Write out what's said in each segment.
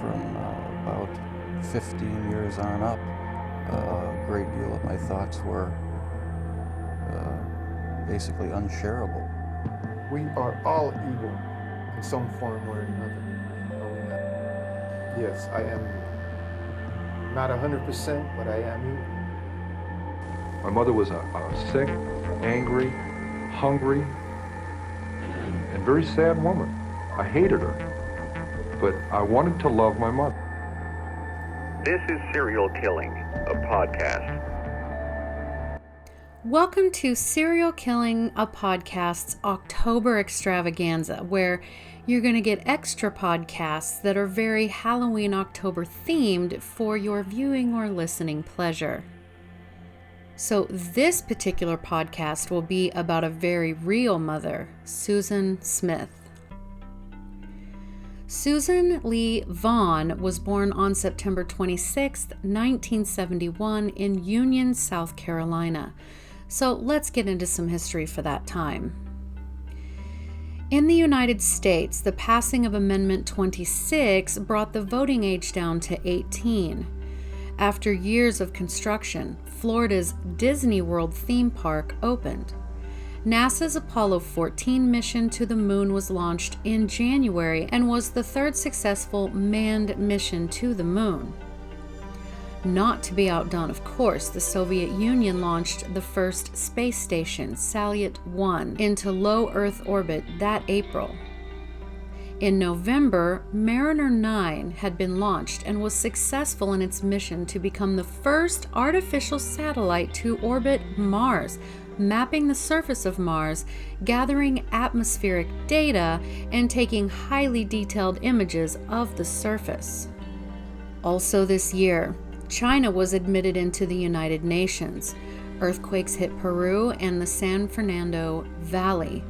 from about 15 years on up, a great deal of my thoughts were basically unshareable. We are all evil in some form or another. Yes, I am not 100%, but I am evil. My mother was a sick, angry, hungry, and very sad woman. I hated her, but I wanted to love my mother. This is Serial Killing, a podcast. Welcome to Serial Killing, a podcast's October Extravaganza, where you're going to get extra podcasts that are very Halloween October themed for your viewing or listening pleasure. So this particular podcast will be about a very real mother, Susan Smith. Susan Lee Vaughn was born on September 26, 1971 in Union, South Carolina. So let's get into some history for that time. In the United States, the passing of Amendment 26 brought the voting age down to 18. After years of construction, Florida's Disney World theme park opened. NASA's Apollo 14 mission to the moon was launched in January and was the third successful manned mission to the moon. Not to be outdone, of course, the Soviet Union launched the first space station, Salyut 1, into low Earth orbit that April. In November, Mariner 9 had been launched and was successful in its mission to become the first artificial satellite to orbit Mars, mapping the surface of Mars, gathering atmospheric data, and taking highly detailed images of the surface. Also this year, China was admitted into the United Nations. Earthquakes hit Peru and the San Fernando Valley.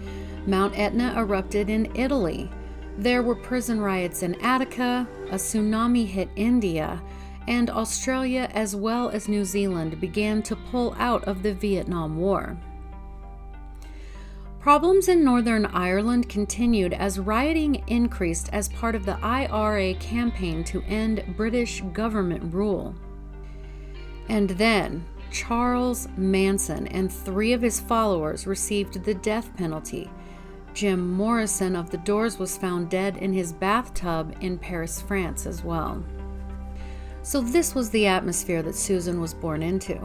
Mount Etna erupted in Italy. There were prison riots in Attica, a tsunami hit India, and Australia as well as New Zealand began to pull out of the Vietnam War. Problems in Northern Ireland continued as rioting increased as part of the IRA campaign to end British government rule. And then, Charles Manson and 3 of his followers received the death penalty. Jim Morrison of The Doors was found dead in his bathtub in Paris, France as well. So this was the atmosphere that Susan was born into.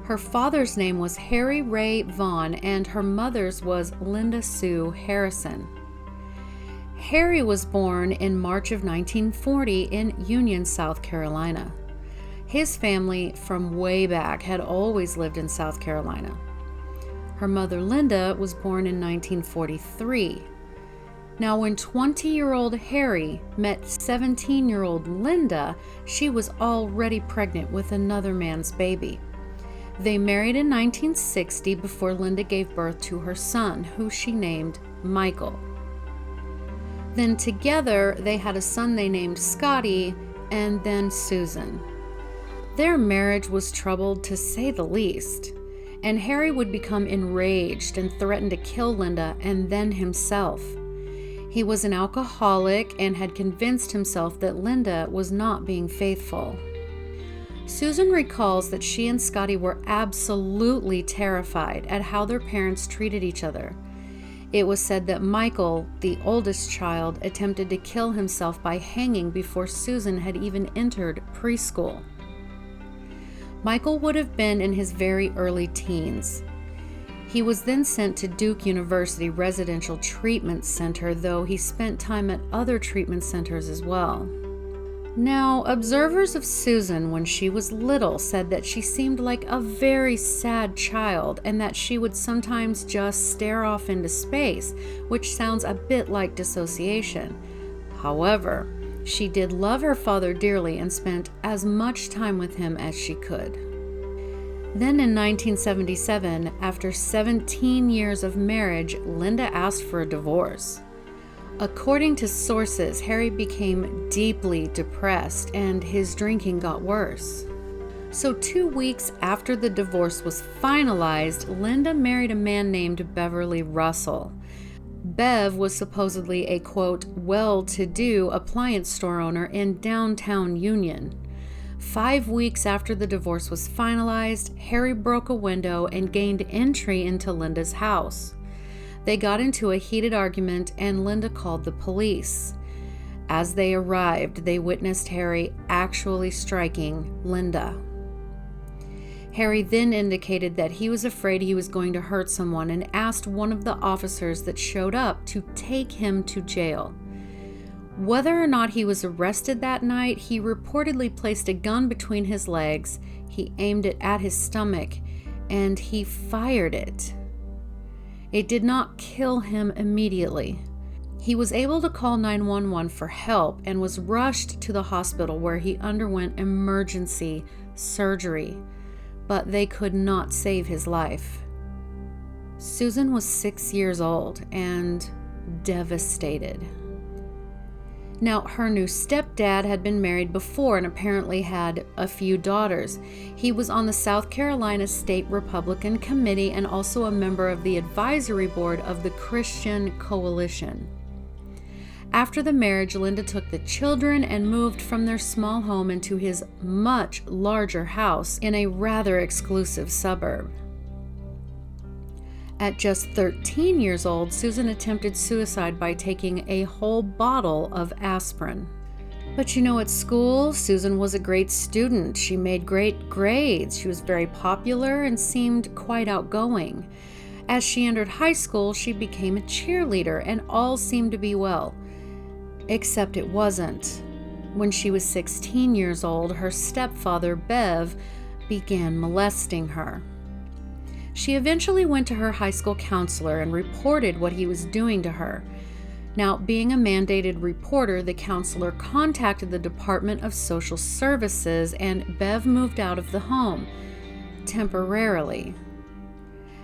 Her father's name was Harry Ray Vaughn and her mother's was Linda Sue Harrison. Harry was born in March of 1940 in Union, South Carolina. His family from way back had always lived in South Carolina. Her mother Linda was born in 1943. Now, when 20-year-old Harry met 17-year-old Linda, she was already pregnant with another man's baby. They married in 1960 before Linda gave birth to her son, who she named Michael. Then together, they had a son they named Scotty, and then Susan. Their marriage was troubled to say the least, and Harry would become enraged and threaten to kill Linda and then himself. He was an alcoholic and had convinced himself that Linda was not being faithful. Susan recalls that she and Scotty were absolutely terrified at how their parents treated each other. It was said that Michael, the oldest child, attempted to kill himself by hanging before Susan had even entered preschool. Michael would have been in his very early teens. He was then sent to Duke University Residential Treatment Center, though he spent time at other treatment centers as well. Now, observers of Susan when she was little said that she seemed like a very sad child and that she would sometimes just stare off into space, which sounds a bit like dissociation. However, she did love her father dearly and spent as much time with him as she could. Then in 1977, after 17 years of marriage, Linda asked for a divorce. According to sources, Harry became deeply depressed and his drinking got worse. So 2 weeks after the divorce was finalized, Linda married a man named Beverly Russell. Bev was supposedly a, quote, well-to-do appliance store owner in downtown Union. 5 weeks after the divorce was finalized, Harry broke a window and gained entry into Linda's house. They got into a heated argument and Linda called the police. As they arrived, they witnessed Harry actually striking Linda. Harry then indicated that he was afraid he was going to hurt someone and asked one of the officers that showed up to take him to jail. Whether or not he was arrested that night, he reportedly placed a gun between his legs, he aimed it at his stomach, and he fired it. It did not kill him immediately. He was able to call 911 for help and was rushed to the hospital where he underwent emergency surgery, but they could not save his life. Susan was 6 years old and devastated. Now, her new stepdad had been married before and apparently had a few daughters. He was on the South Carolina State Republican Committee and also a member of the advisory board of the Christian Coalition. After the marriage, Linda took the children and moved from their small home into his much larger house in a rather exclusive suburb. At just 13 years old, Susan attempted suicide by taking a whole bottle of aspirin. But at school, Susan was a great student. She made great grades. She was very popular and seemed quite outgoing. As she entered high school, she became a cheerleader and all seemed to be well. Except it wasn't. When she was 16 years old, her stepfather, Bev, began molesting her. She eventually went to her high school counselor and reported what he was doing to her. Now, being a mandated reporter, the counselor contacted the Department of Social Services and Bev moved out of the home, temporarily.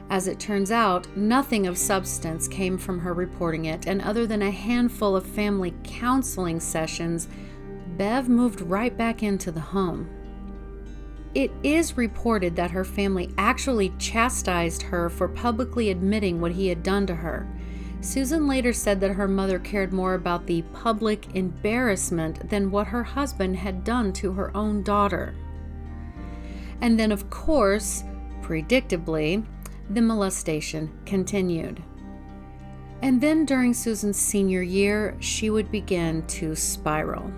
As it turns out, nothing of substance came from her reporting it, and other than a handful of family counseling sessions, Bev moved right back into the home. It is reported that her family actually chastised her for publicly admitting what he had done to her. Susan later said that her mother cared more about the public embarrassment than what her husband had done to her own daughter. And then, of course, predictably, the molestation continued. And then during Susan's senior year, she would begin to spiral.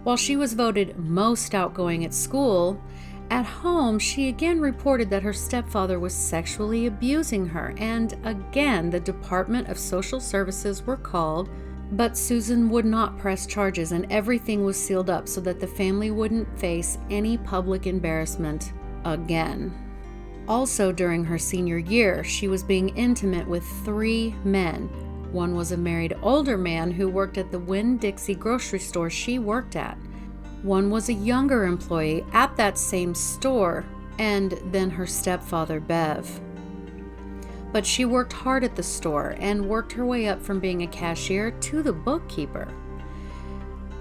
While she was voted most outgoing at school, at home she again reported that her stepfather was sexually abusing her, and again the Department of Social Services were called, but Susan would not press charges and everything was sealed up so that the family wouldn't face any public embarrassment again. Also during her senior year, she was being intimate with 3 men. One was a married older man who worked at the Winn-Dixie grocery store she worked at. One was a younger employee at that same store, and then her stepfather, Bev. But she worked hard at the store and worked her way up from being a cashier to the bookkeeper.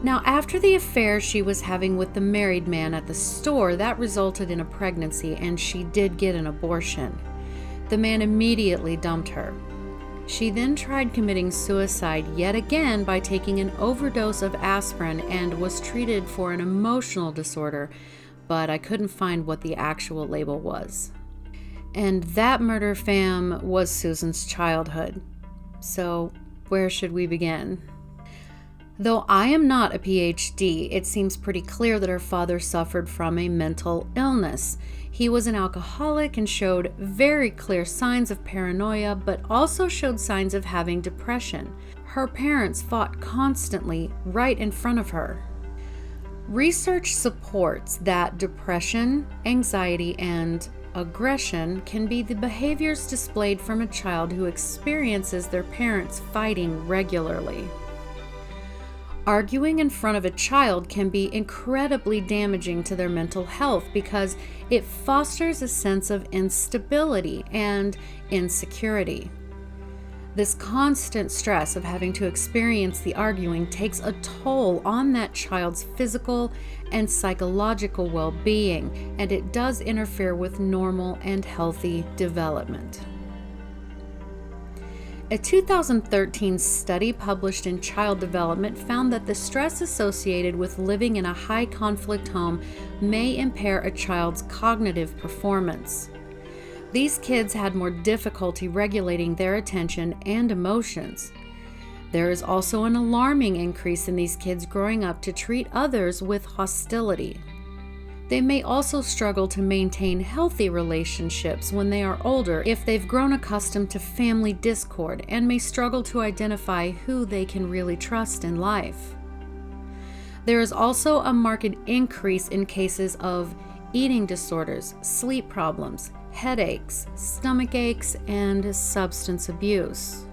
Now, after the affair she was having with the married man at the store, that resulted in a pregnancy, and she did get an abortion. The man immediately dumped her. She then tried committing suicide yet again by taking an overdose of aspirin and was treated for an emotional disorder, but I couldn't find what the actual label was. And that murder, fam, was Susan's childhood. So where should we begin? Though I am not a PhD, it seems pretty clear that her father suffered from a mental illness. He was an alcoholic and showed very clear signs of paranoia, but also showed signs of having depression. Her parents fought constantly right in front of her. Research supports that depression, anxiety, and aggression can be the behaviors displayed from a child who experiences their parents fighting regularly. Arguing in front of a child can be incredibly damaging to their mental health because it fosters a sense of instability and insecurity. This constant stress of having to experience the arguing takes a toll on that child's physical and psychological well-being, and it does interfere with normal and healthy development. A 2013 study published in Child Development found that the stress associated with living in a high-conflict home may impair a child's cognitive performance. These kids had more difficulty regulating their attention and emotions. There is also an alarming increase in these kids growing up to treat others with hostility. They may also struggle to maintain healthy relationships when they are older if they've grown accustomed to family discord and may struggle to identify who they can really trust in life. There is also a marked increase in cases of eating disorders, sleep problems, headaches, stomach aches, and substance abuse.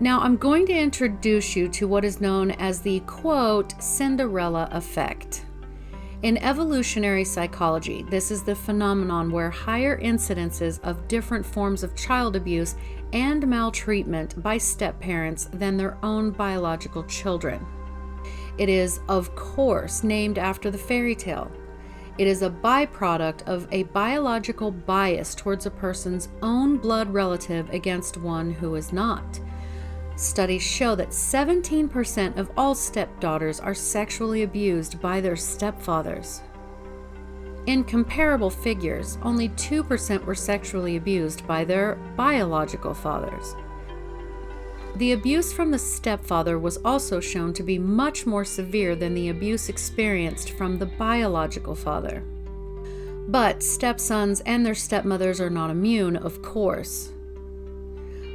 Now, I'm going to introduce you to what is known as the, quote, Cinderella effect. In evolutionary psychology, this is the phenomenon where higher incidences of different forms of child abuse and maltreatment by step-parents than their own biological children. It is, of course, named after the fairy tale. It is a byproduct of a biological bias towards a person's own blood relative against one who is not. Studies show that 17% of all stepdaughters are sexually abused by their stepfathers. In comparable figures, only 2% were sexually abused by their biological fathers. The abuse from the stepfather was also shown to be much more severe than the abuse experienced from the biological father. But stepsons and their stepmothers are not immune, of course.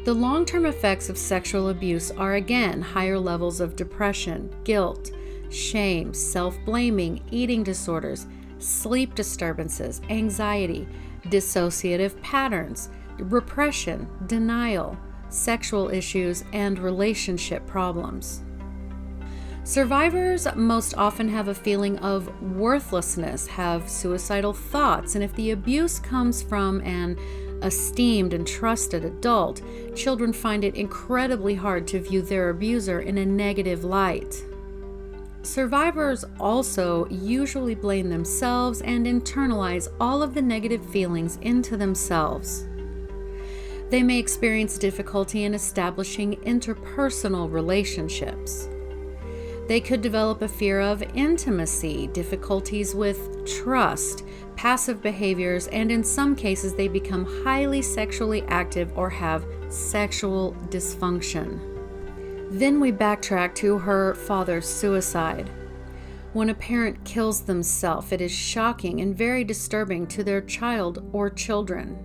The long-term effects of sexual abuse are again higher levels of depression, guilt, shame, self-blaming, eating disorders, sleep disturbances, anxiety, dissociative patterns, repression, denial, sexual issues, and relationship problems. Survivors most often have a feeling of worthlessness, have suicidal thoughts, and if the abuse comes from an esteemed and trusted adult, children find it incredibly hard to view their abuser in a negative light. Survivors also usually blame themselves and internalize all of the negative feelings into themselves. They may experience difficulty in establishing interpersonal relationships. They could develop a fear of intimacy, difficulties with trust, passive behaviors, and in some cases they become highly sexually active or have sexual dysfunction. Then we backtrack to her father's suicide. When a parent kills themselves, it is shocking and very disturbing to their child or children.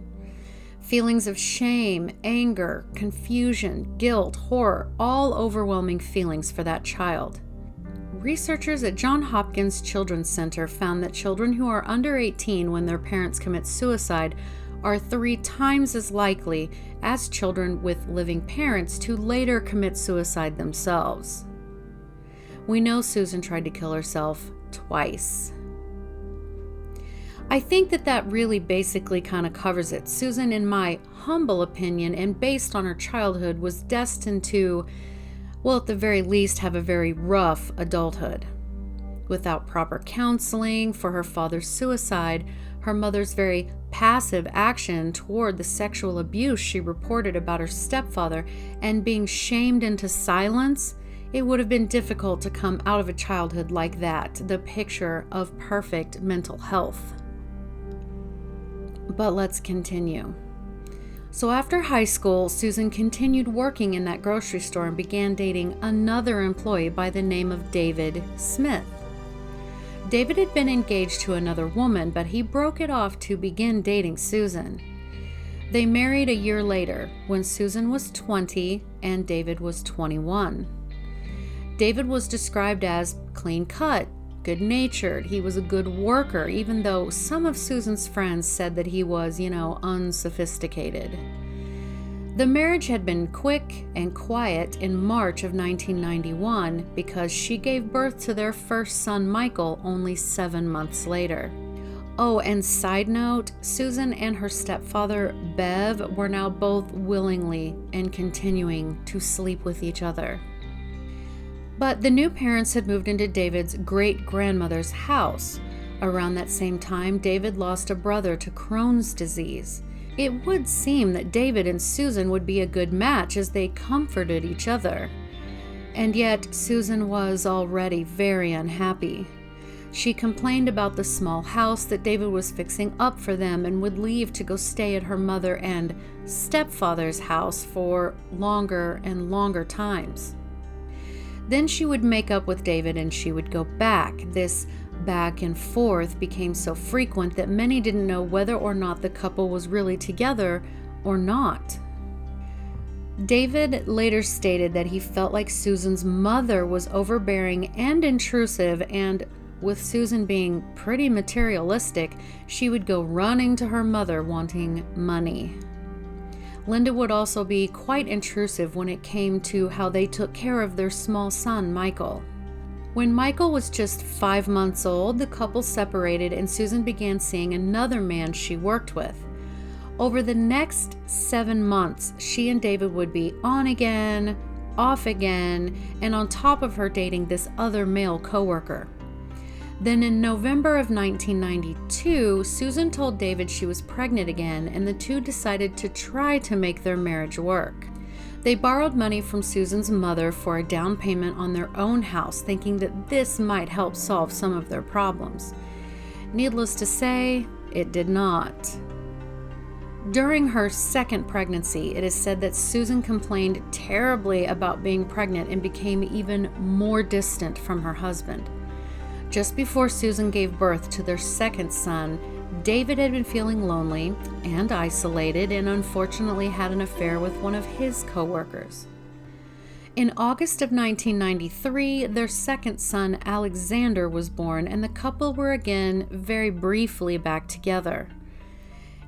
Feelings of shame, anger, confusion, guilt, horror, all overwhelming feelings for that child. Researchers at Johns Hopkins Children's Center found that children who are under 18 when their parents commit suicide are 3 times as likely as children with living parents to later commit suicide themselves. We know Susan tried to kill herself twice. I think that really basically kind of covers it. Susan, in my humble opinion, and based on her childhood, was destined to, well, at the very least, have a very rough adulthood. Without proper counseling for her father's suicide, her mother's very passive action toward the sexual abuse she reported about her stepfather, and being shamed into silence, it would have been difficult to come out of a childhood like that, the picture of perfect mental health. But let's continue. So after high school, Susan continued working in that grocery store and began dating another employee by the name of David Smith. David had been engaged to another woman, but he broke it off to begin dating Susan. They married a year later, when Susan was 20 and David was 21. David was described as clean-cut, good-natured. He was a good worker, even though some of Susan's friends said that he was, unsophisticated. The marriage had been quick and quiet in March of 1991 because she gave birth to their first son, Michael, only 7 months later. Oh, and side note, Susan and her stepfather, Bev, were now both willingly and continuing to sleep with each other. But the new parents had moved into David's great-grandmother's house. Around that same time, David lost a brother to Crohn's disease. It would seem that David and Susan would be a good match as they comforted each other. And yet, Susan was already very unhappy. She complained about the small house that David was fixing up for them and would leave to go stay at her mother and stepfather's house for longer and longer times. Then she would make up with David and she would go back. This back and forth became so frequent that many didn't know whether or not the couple was really together or not. David later stated that he felt like Susan's mother was overbearing and intrusive, and with Susan being pretty materialistic, she would go running to her mother wanting money. Linda would also be quite intrusive when it came to how they took care of their small son, Michael. When Michael was just 5 months old, the couple separated and Susan began seeing another man she worked with. Over the next 7 months, she and David would be on again, off again, and on top of her dating this other male coworker. Then in November of 1992, Susan told David she was pregnant again, and the two decided to try to make their marriage work. They borrowed money from Susan's mother for a down payment on their own house, thinking that this might help solve some of their problems. Needless to say, it did not. During her second pregnancy, it is said that Susan complained terribly about being pregnant and became even more distant from her husband. Just before Susan gave birth to their second son, David had been feeling lonely and isolated and unfortunately had an affair with one of his co-workers. In August of 1993, their second son, Alexander, was born, and the couple were again very briefly back together.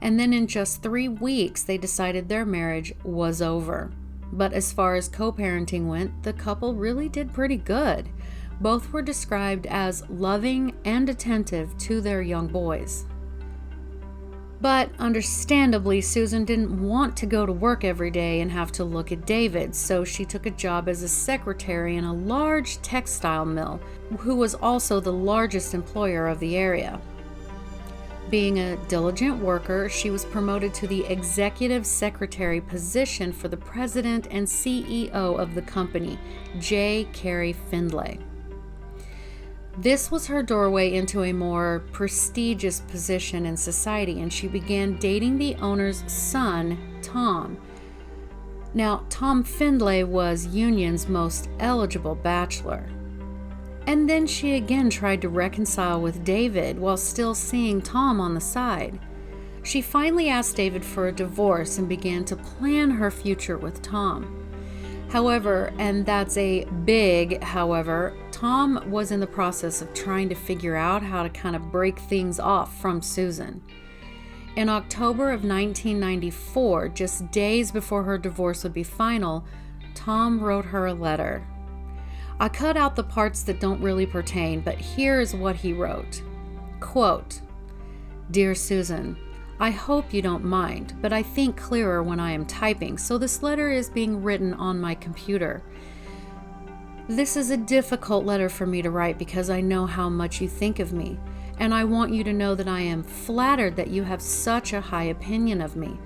And then in just 3 weeks, they decided their marriage was over. But as far as co-parenting went, the couple really did pretty good. Both were described as loving and attentive to their young boys. But understandably, Susan didn't want to go to work every day and have to look at David, so she took a job as a secretary in a large textile mill, who was also the largest employer of the area. Being a diligent worker, she was promoted to the executive secretary position for the president and CEO of the company, J. Carey Findlay. This was her doorway into a more prestigious position in society, and she began dating the owner's son, Tom. Now, Tom Findlay was Union's most eligible bachelor. And then she again tried to reconcile with David while still seeing Tom on the side. She finally asked David for a divorce and began to plan her future with Tom. However, and that's a big however, Tom was in the process of trying to figure out how to kind of break things off from Susan. In October of 1994, just days before her divorce would be final, Tom wrote her a letter. I cut out the parts that don't really pertain, but here is what he wrote. Quote, "Dear Susan, I hope you don't mind, but I think clearer when I am typing, so this letter is being written on my computer. This is a difficult letter for me to write because I know how much you think of me, and I want you to know that I am flattered that you have such a high opinion of me.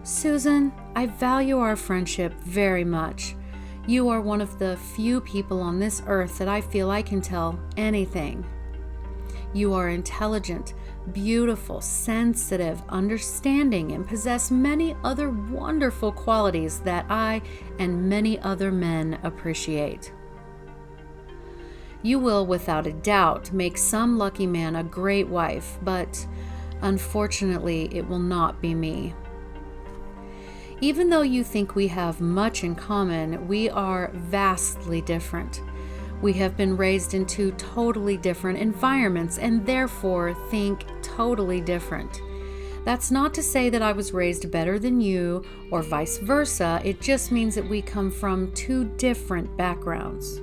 Susan, I value our friendship very much. You are one of the few people on this earth that I feel I can tell anything. You are intelligent, beautiful, sensitive, understanding, and possess many other wonderful qualities that I and many other men appreciate. You will, without a doubt, make some lucky man a great wife, but unfortunately, it will not be me. Even though you think we have much in common, we are vastly different. We have been raised in two totally different environments and therefore think totally different. That's not to say that I was raised better than you or vice versa. It just means that we come from two different backgrounds.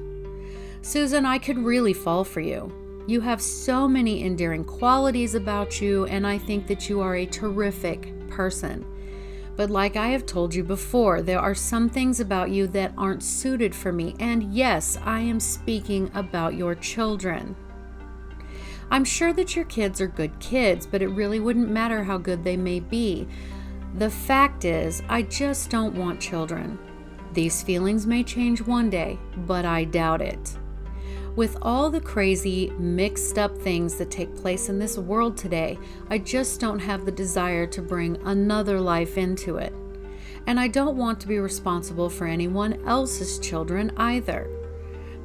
Susan, I could really fall for you. You have so many endearing qualities about you, and I think that you are a terrific person. But like I have told you before, there are some things about you that aren't suited for me, and yes, I am speaking about your children. I'm sure that your kids are good kids, but it really wouldn't matter how good they may be. The fact is, I just don't want children. These feelings may change one day, but I doubt it. With all the crazy, mixed up things that take place in this world today, I just don't have the desire to bring another life into it. And I don't want to be responsible for anyone else's children either.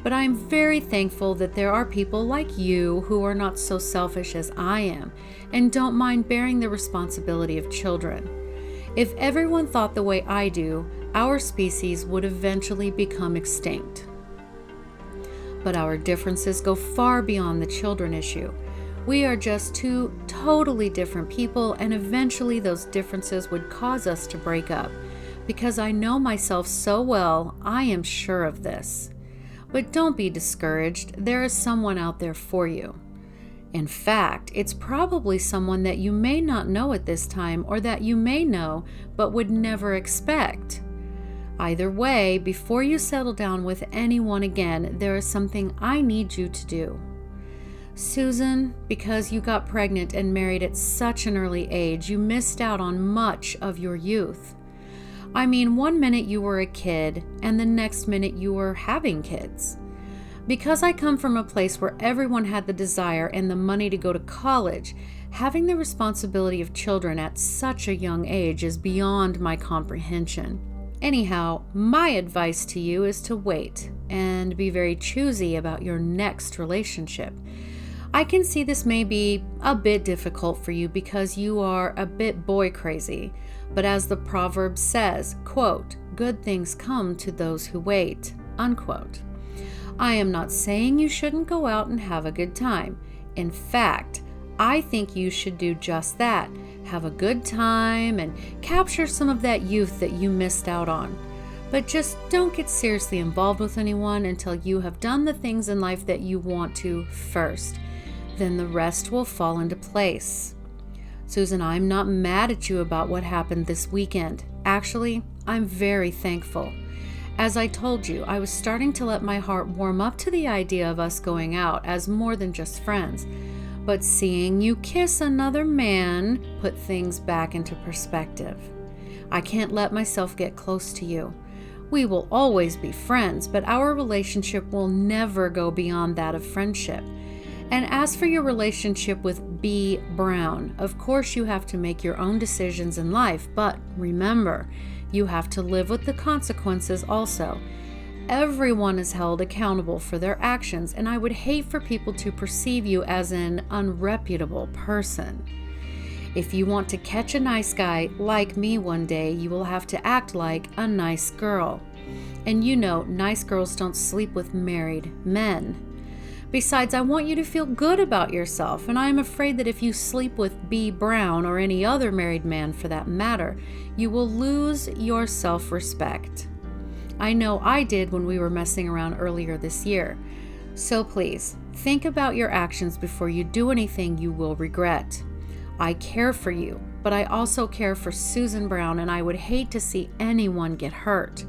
But I am very thankful that there are people like you who are not so selfish as I am and don't mind bearing the responsibility of children. If everyone thought the way I do, our species would eventually become extinct. But our differences go far beyond the children issue. We are just two totally different people, and eventually those differences would cause us to break up. Because I know myself so well, I am sure of this. But don't be discouraged, there is someone out there for you. In fact, it's probably someone that you may not know at this time, or that you may know but would never expect. Either way, before you settle down with anyone again, there is something I need you to do. Susan, because you got pregnant and married at such an early age, you missed out on much of your youth. I mean, one minute you were a kid, and the next minute you were having kids. Because I come from a place where everyone had the desire and the money to go to college, having the responsibility of children at such a young age is beyond my comprehension. Anyhow, my advice to you is to wait and be very choosy about your next relationship. I can see this may be a bit difficult for you because you are a bit boy crazy, but as the proverb says, quote, "Good things come to those who wait," unquote. I am not saying you shouldn't go out and have a good time. In fact, I think you should do just that. Have a good time and capture some of that youth that you missed out on. But just don't get seriously involved with anyone until you have done the things in life that you want to first. Then the rest will fall into place. Susan, I'm not mad at you about what happened this weekend. Actually, I'm very thankful. As I told you, I was starting to let my heart warm up to the idea of us going out as more than just friends. But seeing you kiss another man put things back into perspective. I can't let myself get close to you. We will always be friends, but our relationship will never go beyond that of friendship. And as for your relationship with B. Brown, of course you have to make your own decisions in life, but remember, you have to live with the consequences also. Everyone is held accountable for their actions, and I would hate for people to perceive you as an unreputable person. If you want to catch a nice guy like me one day, you will have to act like a nice girl. And you know, nice girls don't sleep with married men. Besides, I want you to feel good about yourself, and I am afraid that if you sleep with B. Brown, or any other married man for that matter, you will lose your self-respect. I know I did when we were messing around earlier this year. So please, think about your actions before you do anything you will regret. I care for you, but I also care for Susan Brown, and I would hate to see anyone get hurt.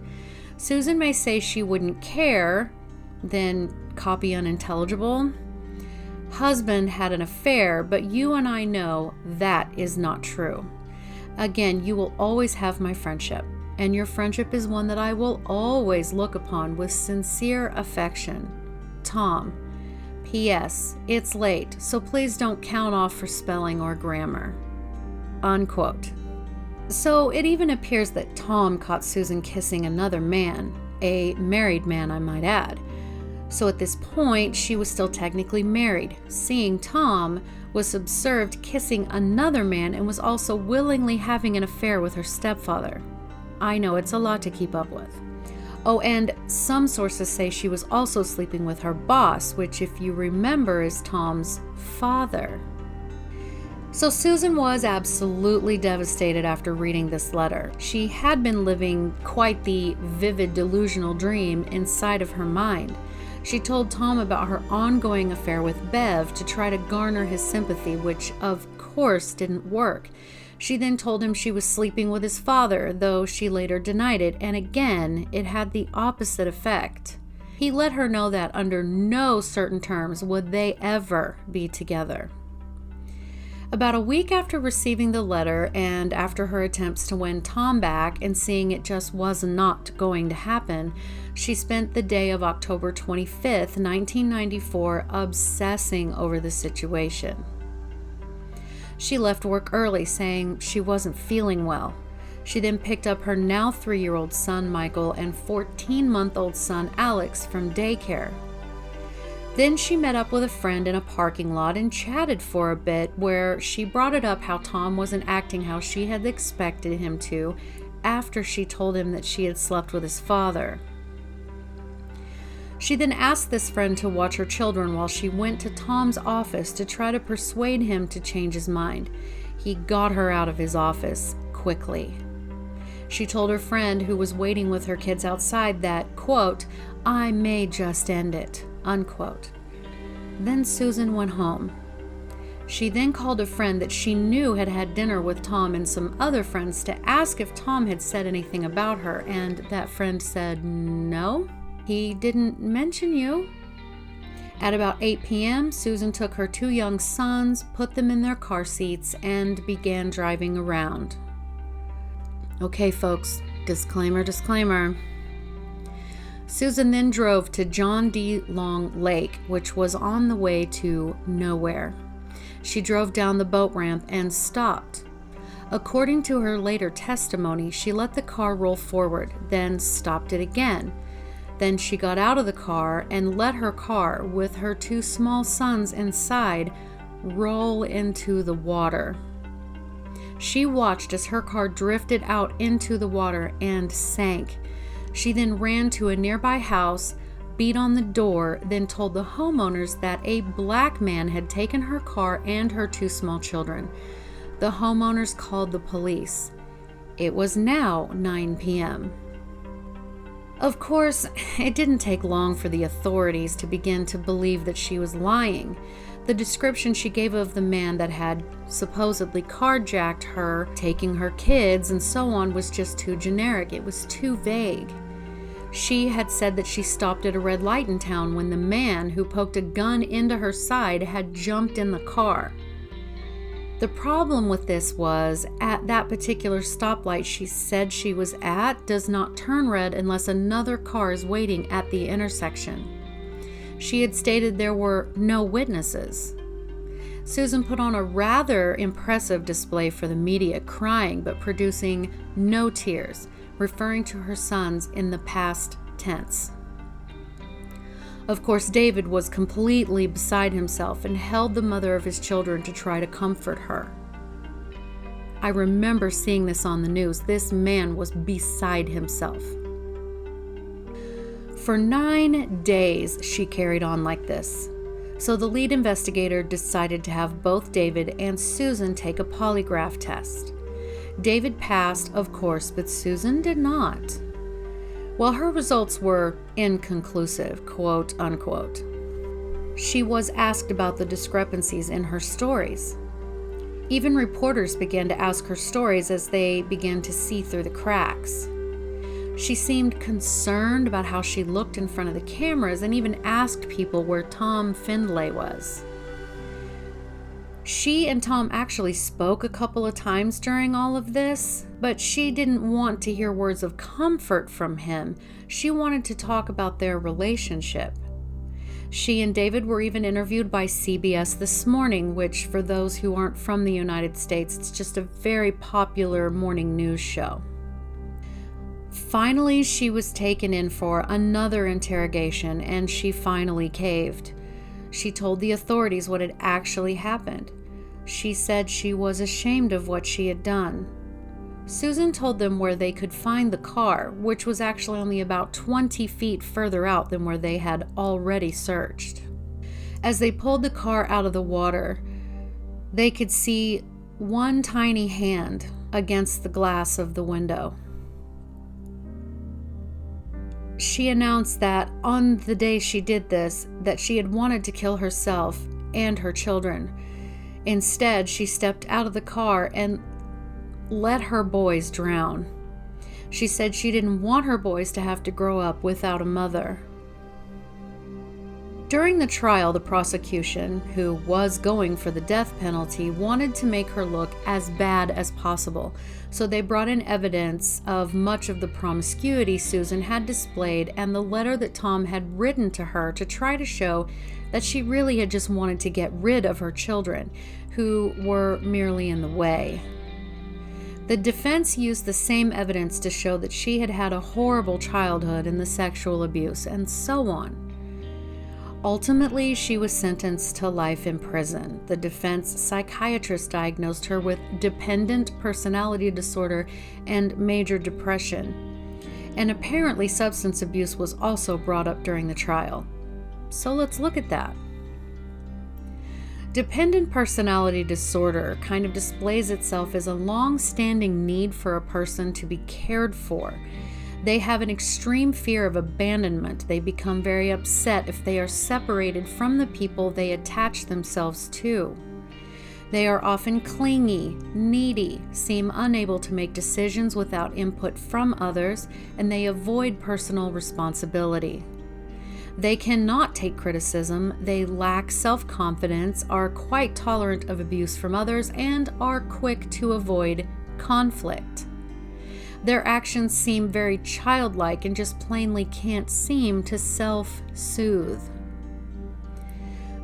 Susan may say she wouldn't care, then copy unintelligible. Husband had an affair, but you and I know that is not true. Again, you will always have my friendship. And your friendship is one that I will always look upon with sincere affection. Tom. P.S. It's late, so please don't count off for spelling or grammar. Unquote. So it even appears that Tom caught Susan kissing another man, a married man I might add. So at this point, she was still technically married, seeing Tom was observed kissing another man and was also willingly having an affair with her stepfather. I know it's a lot to keep up with. Oh, and some sources say she was also sleeping with her boss, which, if you remember, is Tom's father. So Susan was absolutely devastated after reading this letter. She had been living quite the vivid delusional dream inside of her mind. She told Tom about her ongoing affair with Bev to try to garner his sympathy, which of course didn't work. She then told him she was sleeping with his father, though she later denied it, and again, it had the opposite effect. He let her know that under no certain terms would they ever be together. About a week after receiving the letter and after her attempts to win Tom back and seeing it just was not going to happen, she spent the day of October 25th, 1994, obsessing over the situation. She left work early, saying she wasn't feeling well. She then picked up her now 3-year-old son, Michael, and 14-month-old son, Alex, from daycare. Then she met up with a friend in a parking lot and chatted for a bit, where she brought it up how Tom wasn't acting how she had expected him to after she told him that she had slept with his father. She then asked this friend to watch her children while she went to Tom's office to try to persuade him to change his mind. He got her out of his office quickly. She told her friend, who was waiting with her kids outside, that, quote, "I may just end it," unquote. Then Susan went home. She then called a friend that she knew had had dinner with Tom and some other friends to ask if Tom had said anything about her, and that friend said, "No, he didn't mention you." At about 8 p.m., Susan took her 2 young sons, put them in their car seats, and began driving around. Okay, folks, disclaimer. Susan then drove to John D. Long Lake, which was on the way to nowhere. She drove down the boat ramp and stopped. According to her later testimony, she let the car roll forward, then stopped it again. Then she got out of the car and let her car, with her 2 small sons inside, roll into the water. She watched as her car drifted out into the water and sank. She then ran to a nearby house, beat on the door, then told the homeowners that a black man had taken her car and her 2 small children. The homeowners called the police. It was now 9 p.m. Of course, it didn't take long for the authorities to begin to believe that she was lying. The description she gave of the man that had supposedly carjacked her, taking her kids, and so on was just too generic. It was too vague. She had said that she stopped at a red light in town when the man who poked a gun into her side had jumped in the car. The problem with this was, at that particular stoplight she said she was at does not turn red unless another car is waiting at the intersection. She had stated there were no witnesses. Susan put on a rather impressive display for the media, crying but producing no tears, referring to her sons in the past tense. Of course, David was completely beside himself and held the mother of his children to try to comfort her. I remember seeing this on the news. This man was beside himself. For 9 days, she carried on like this. So the lead investigator decided to have both David and Susan take a polygraph test. David passed, of course, but Susan did not. While her results were inconclusive, quote unquote, she was asked about the discrepancies in her stories. Even reporters began to ask her stories as they began to see through the cracks. She seemed concerned about how she looked in front of the cameras and even asked people where Tom Findlay was. She and Tom actually spoke a couple of times during all of this, but she didn't want to hear words of comfort from him. She wanted to talk about their relationship. She and David were even interviewed by CBS This Morning, which, for those who aren't from the United States, it's just a very popular morning news show. Finally, she was taken in for another interrogation, and she finally caved. She told the authorities what had actually happened. She said she was ashamed of what she had done. Susan told them where they could find the car, which was actually only about 20 feet further out than where they had already searched. As they pulled the car out of the water, they could see one tiny hand against the glass of the window. She announced that on the day she did this, that she had wanted to kill herself and her children. Instead, she stepped out of the car and let her boys drown. She said she didn't want her boys to have to grow up without a mother. During the trial, the prosecution, who was going for the death penalty, wanted to make her look as bad as possible. So they brought in evidence of much of the promiscuity Susan had displayed and the letter that Tom had written to her to try to show that she really had just wanted to get rid of her children, who were merely in the way. The defense used the same evidence to show that she had had a horrible childhood and the sexual abuse, and so on. Ultimately, she was sentenced to life in prison. The defense psychiatrist diagnosed her with dependent personality disorder and major depression. And apparently substance abuse was also brought up during the trial. So let's look at that. Dependent personality disorder kind of displays itself as a long-standing need for a person to be cared for. They have an extreme fear of abandonment. They become very upset if they are separated from the people they attach themselves to. They are often clingy, needy, seem unable to make decisions without input from others, and they avoid personal responsibility. They cannot take criticism, they lack self-confidence, are quite tolerant of abuse from others, and are quick to avoid conflict. Their actions seem very childlike and just plainly can't seem to self-soothe.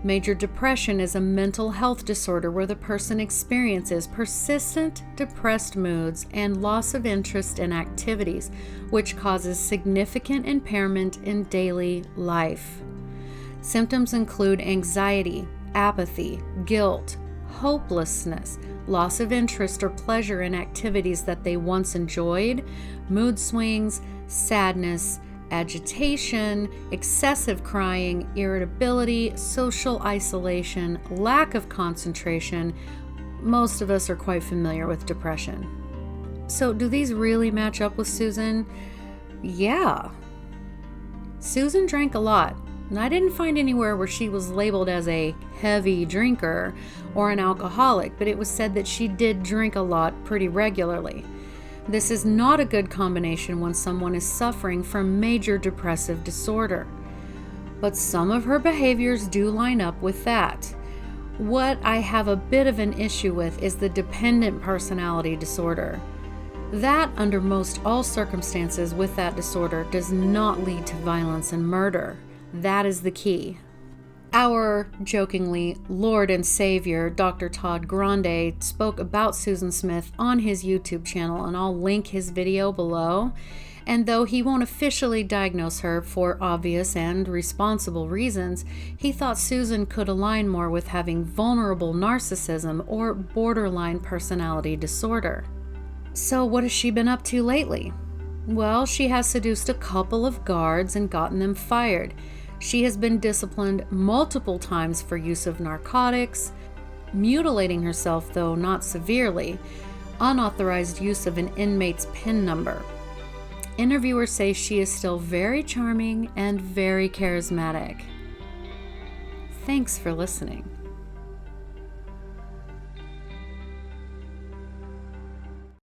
Major depression is a mental health disorder where the person experiences persistent depressed moods and loss of interest in activities, which causes significant impairment in daily life. Symptoms include anxiety, apathy, guilt, hopelessness, loss of interest or pleasure in activities that they once enjoyed, mood swings, sadness, agitation, excessive crying, irritability, social isolation, lack of concentration. Most of us are quite familiar with depression. So, do these really match up with Susan? Yeah. Susan drank a lot, and I didn't find anywhere where she was labeled as a heavy drinker or an alcoholic, but it was said that she did drink a lot pretty regularly. This is not a good combination when someone is suffering from major depressive disorder. But some of her behaviors do line up with that. What I have a bit of an issue with is the dependent personality disorder. That, under most all circumstances with that disorder, does not lead to violence and murder. That is the key. Our, jokingly, Lord and Savior, Dr. Todd Grande, spoke about Susan Smith on his YouTube channel, and I'll link his video below. And though he won't officially diagnose her for obvious and responsible reasons, he thought Susan could align more with having vulnerable narcissism or borderline personality disorder. So what has she been up to lately? Well, she has seduced a couple of guards and gotten them fired. She has been disciplined multiple times for use of narcotics, mutilating herself, though not severely, unauthorized use of an inmate's PIN number. Interviewers say she is still very charming and very charismatic. Thanks for listening.